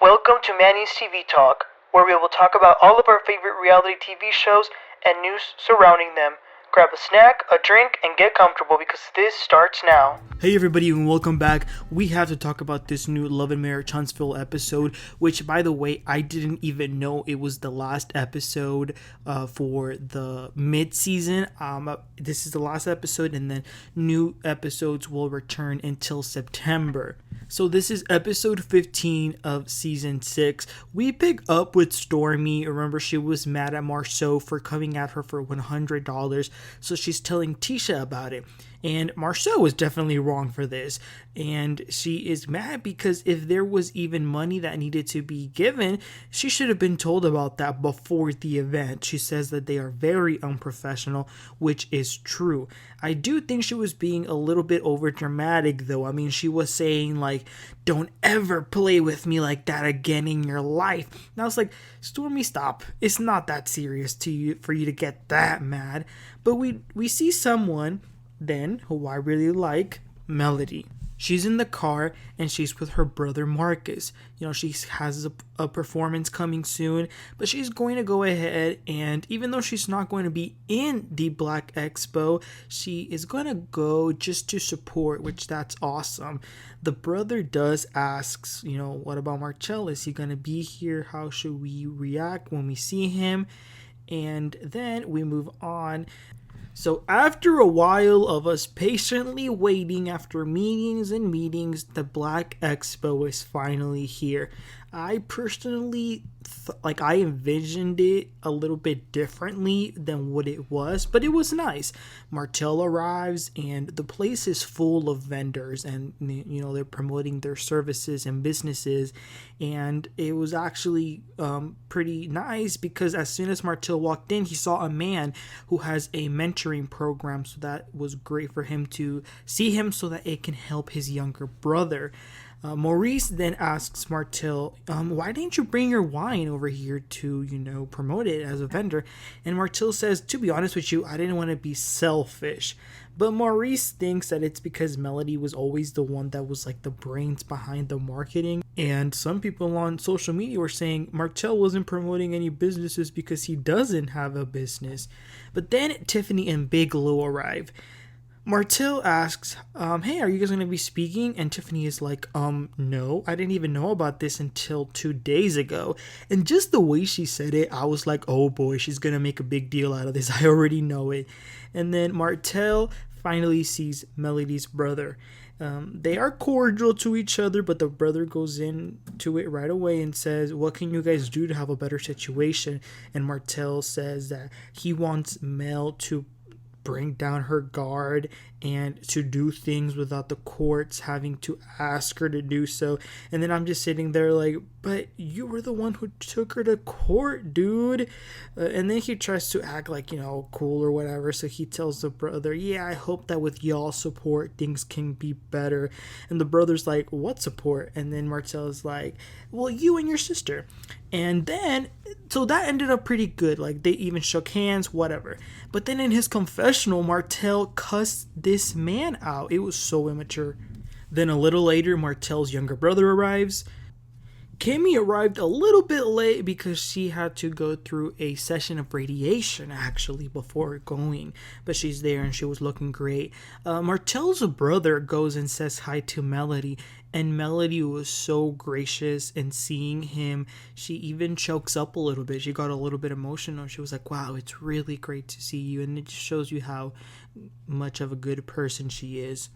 Welcome to Manny's TV Talk, where we will talk about all of our favorite reality TV shows and news surrounding them. Grab a snack, a drink, and get comfortable because this starts now. Hey everybody, and welcome back. We have to talk about this new Love and Marriage Huntsville episode, which, by the way, I didn't even know it was the last episode for the mid-season. This is the last episode, and then new episodes will return until September. So this is episode 15 of season 6. We pick up with Stormi. Remember, she was mad at Marsau for coming at her for $100. So she's telling Tisha about it. And Marsau was definitely wrong for this. And she is mad because if there was even money that needed to be given, she should have been told about that before the event. She says that they are very unprofessional, which is true. I do think she was being a little bit over dramatic though. I mean, she was saying like, don't ever play with me like that again in your life. And I was like, Stormi, stop. It's not that serious to you for you to get that mad. But we see someone then who I really like, Melody. She's in the car and she's with her brother Marcus. You know, she has a performance coming soon, but she's going to go ahead, and even though she's not going to be in the Balque Expo, she is going to go just to support, which that's awesome. The brother does asks, you know, what about Martell? Is he going to be here? How should we react when we see him? And then we move on. So after a while of us patiently waiting, after meetings and meetings, the Balque Expo is finally here. I personally, I envisioned it a little bit differently than what it was, but it was nice. Martell arrives and the place is full of vendors and, you know, they're promoting their services and businesses. And it was actually pretty nice because as soon as Martell walked in, he saw a man who has a mentoring program. So that was great for him to see him so that it can help his younger brother. Maurice then asks Martell, why didn't you bring your wine over here to, you know, promote it as a vendor? And Martell says, to be honest with you, I didn't want to be selfish. But Maurice thinks that it's because Melody was always the one that was like the brains behind the marketing. And some people on social media were saying Martell wasn't promoting any businesses because he doesn't have a business. But then Tiffany and Whitlow arrive. Martell asks, hey, are you guys going to be speaking? And Tiffany is like, no, I didn't even know about this until 2 days ago. And just the way she said it, I was like, oh boy, she's going to make a big deal out of this. I already know it. And then Martell finally sees Melody's brother. They are cordial to each other, but the brother goes into it right away and says, what can you guys do to have a better situation? And Martell says that he wants Mel to bring down her guard and to do things without the courts having to ask her to do so. And then I'm just sitting there like, but you were the one who took her to court, dude. And then he tries to act like, you know, cool or whatever. So he tells the brother, yeah, I hope that with y'all support things can be better. And the brother's like, what support? And then Martell's like, well, you and your sister. And then, so that ended up pretty good. Like, they even shook hands, whatever. But then in his confessional, Martell cussed this man out. It was so immature. Then a little later, Martell's younger brother arrives. Kimmi arrived a little bit late because she had to go through a session of radiation actually before going, but she's there and she was looking great. Martell's brother goes and says hi to Melody, and Melody was so gracious in seeing him. She even chokes up a little bit. She got a little bit emotional. She was like, wow, it's really great to see you, and it just shows you how much of a good person she is.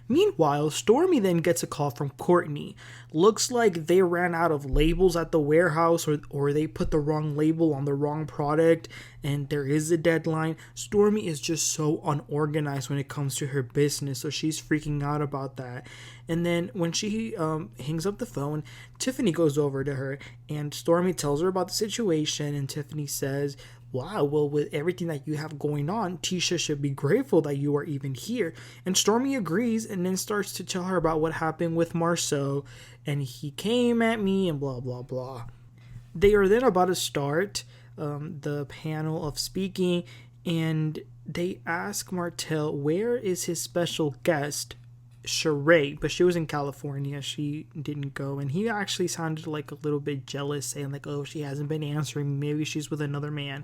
Meanwhile, Stormi then gets a call from Courtney. Looks like they ran out of labels at the warehouse or they put the wrong label on the wrong product and there is a deadline. Stormi is just so unorganized when it comes to her business, so she's freaking out about that. And then when she hangs up the phone, Tiffany goes over to her and Stormi tells her about the situation, and Tiffany says, wow, well, with everything that you have going on, Tisha should be grateful that you are even here. And Stormi agrees and then starts to tell her about what happened with Marsau, and he came at me and blah, blah, blah. They are then about to start the panel of speaking, and they ask Martell, where is his special guest? Shari, but she was in California. She didn't go, and he actually sounded like a little bit jealous, saying like, oh, she hasn't been answering, maybe she's with another man.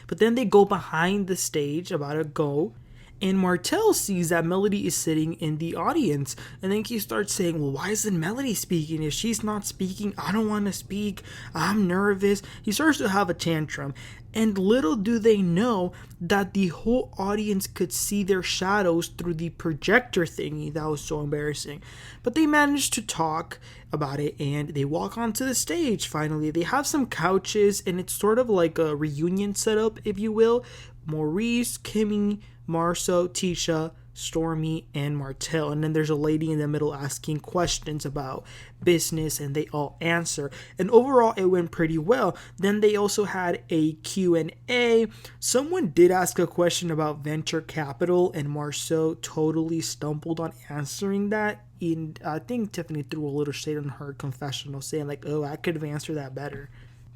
But then they go behind the stage, about to go, and Martell sees that Melody is sitting in the audience. And then he starts saying, well, why isn't Melody speaking? If she's not speaking, I don't want to speak. I'm nervous. He starts to have a tantrum. And little do they know that the whole audience could see their shadows through the projector thingy. That was so embarrassing. But they managed to talk about it, and they walk onto the stage finally. They have some couches, and it's sort of like a reunion setup, if you will. Maurice, Kimmi, Marsau, Tisha, Stormi, and Martell. And then there's a lady in the middle asking questions about business, and they all answer. And overall, it went pretty well. Then they also had a Q&A. Someone did ask a question about venture capital, and Marsau totally stumbled on answering that. And I think Tiffany threw a little shade on her confessional, saying like, oh, I could have answered that better.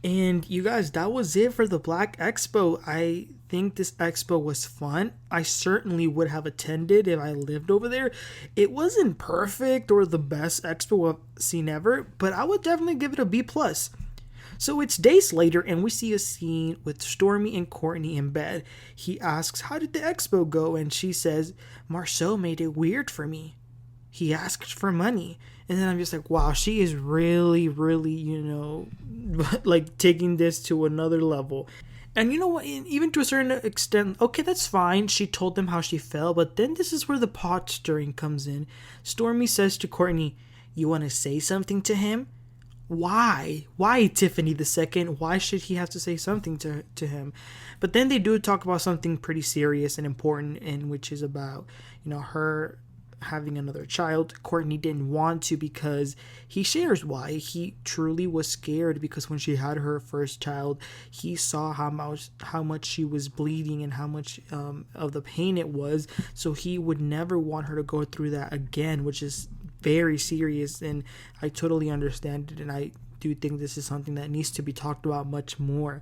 And you guys, that was it for the Blaque Expo. I think this expo was fun. I certainly would have attended if I lived over there. It wasn't perfect or the best expo I've seen ever, but I would definitely give it a B+. So it's days later, and we see a scene with Stormi and Courtney in bed. He asks, how did the expo go? And she says, Marsau made it weird for me. He asked for money. And then I'm just like, wow, she is really, like taking this to another level. And you know what, even to a certain extent, okay, that's fine. She told them how she felt, but then this is where the pot stirring comes in. Stormi says to Courtney, you want to say something to him? Why? Why Tiffany the second? Why should he have to say something to him? But then they do talk about something pretty serious and important, and which is about, her having another child. Courtney didn't want to because he shares why. He truly was scared because when she had her first child, he saw how much she was bleeding and how much of the pain it was. So he would never want her to go through that again, which is very serious, and I totally understand it, and I do think this is something that needs to be talked about much more.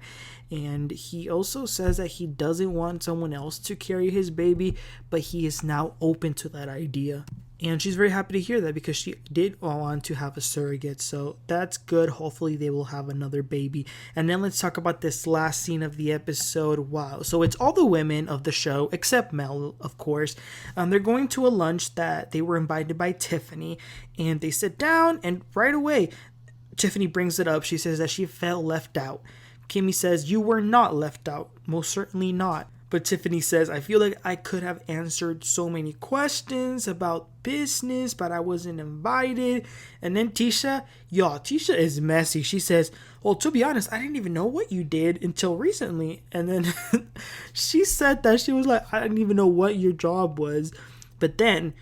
And he also says that he doesn't want someone else to carry his baby, but he is now open to that idea. And she's very happy to hear that because she did want to have a surrogate. So that's good. Hopefully they will have another baby. And then let's talk about this last scene of the episode. Wow. So it's all the women of the show, except Mel, of course. They're going to a lunch that they were invited by Tiffany. And they sit down, and right away, Tiffany brings it up. She says that she felt left out. Kimmi says, you were not left out. Most certainly not. But Tiffany says, I feel like I could have answered so many questions about business, but I wasn't invited. And then Tisha is messy. She says, well, to be honest, I didn't even know what you did until recently. And then she said that she was like, I didn't even know what your job was. But then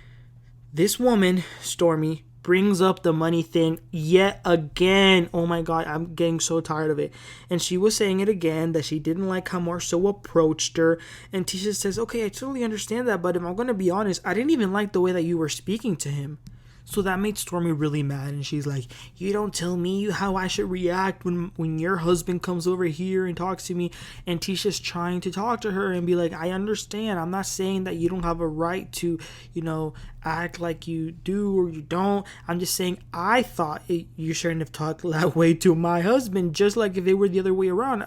this woman, Stormi, brings up the money thing yet again. Oh my god, I'm getting so tired of it. And she was saying it again, that she didn't like how Marsau approached her. And Tisha says, okay, I totally understand that, but if I'm gonna be honest, I didn't even like the way that you were speaking to him. So that made Stormi really mad, and she's like, you don't tell me how I should react when your husband comes over here and talks to me. And Tisha's trying to talk to her and be like, I understand. I'm not saying that you don't have a right to, act like you do or you don't. I'm just saying I thought you shouldn't have talked that way to my husband, just like if it were the other way around.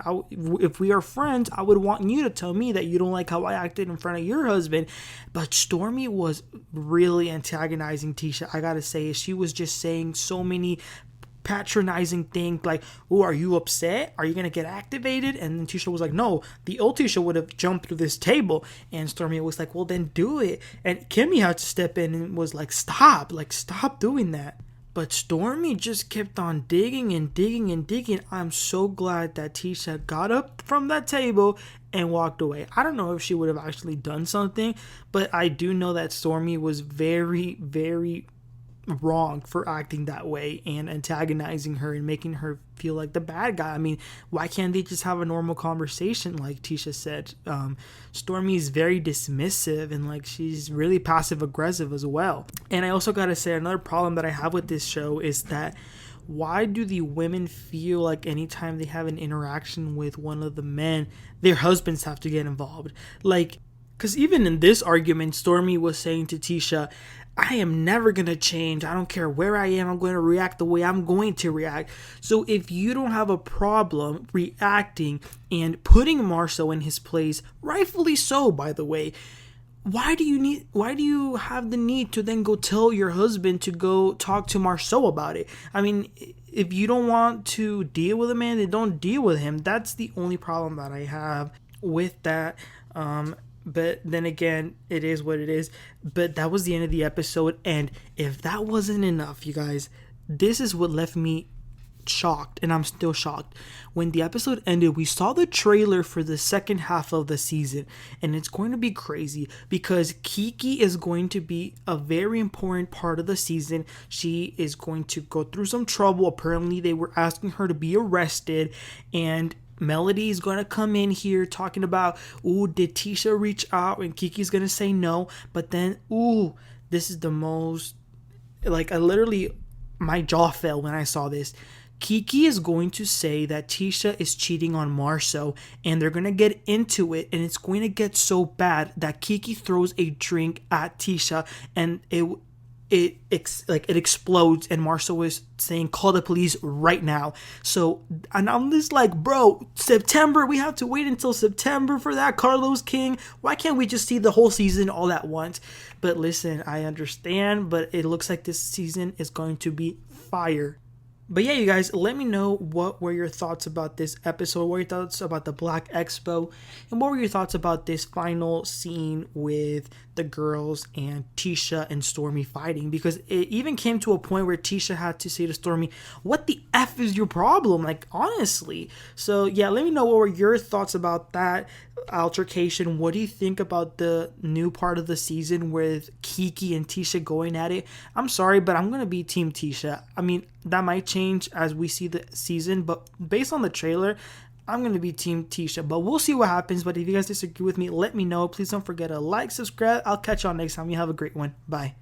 If we are friends, I would want you to tell me that you don't like how I acted in front of your husband. But Stormi was really antagonizing Tisha. I gotta say, she was just saying so many patronizing thing like, oh, are you upset? Are you gonna get activated? And then Tisha was like, no, the old Tisha would have jumped through this table. And Stormi was like, well, then do it. And Kimmi had to step in and was like, stop doing that. But Stormi just kept on digging and digging and digging. I'm so glad that Tisha got up from that table and walked away. I don't know if she would have actually done something, but I do know that Stormi was very, very wrong for acting that way and antagonizing her and making her feel like the bad guy. I mean, why can't they just have a normal conversation like Tisha said? Stormi is very dismissive and like she's really passive aggressive as well. And I also gotta say, another problem that I have with this show is that why do the women feel like anytime they have an interaction with one of the men, their husbands have to get involved? Like, because even in this argument, Stormi was saying to Tisha, I am never going to change. I don't care where I am. I'm going to react the way I'm going to react. So if you don't have a problem reacting and putting Marsau in his place, rightfully so, by the way, why do you have the need to then go tell your husband to go talk to Marsau about it? I mean, if you don't want to deal with a man, then don't deal with him. That's the only problem that I have with that. But then again, it is what it is. But that was the end of the episode. And if that wasn't enough, you guys, this is what left me shocked, and I'm still shocked. When the episode ended, we saw the trailer for the second half of the season, and it's going to be crazy because Keke is going to be a very important part of the season. She is going to go through some trouble. Apparently they were asking her to be arrested, and Melody is going to come in here talking about, ooh, did Tisha reach out? And Keke's going to say no. But then, ooh, this is the most, like, I literally, my jaw fell when I saw this. Keke is going to say that Tisha is cheating on Marsau, and they're going to get into it, and it's going to get so bad that Keke throws a drink at Tisha, and it explodes, and Marsau is saying, call the police right now. So, and I'm just like, bro, September, we have to wait until September for that, Carlos King. Why can't we just see the whole season all at once? But listen, I understand, but it looks like this season is going to be fire. But yeah, you guys, let me know what were your thoughts about this episode. What were your thoughts about the Balque Expo? And what were your thoughts about this final scene with the girls and Tisha and Stormi fighting? Because it even came to a point where Tisha had to say to Stormi, what the F is your problem? Like, honestly. So yeah, let me know what were your thoughts about that altercation. What do you think about the new part of the season with Keke and Tisha going at it? I'm sorry, but I'm going to be Team Tisha. I mean, that might change as we see the season, but based on the trailer, I'm going to be Team Tisha. But we'll see what happens. But if you guys disagree with me, let me know. Please don't forget to like, subscribe. I'll catch y'all next time. You have a great one. Bye.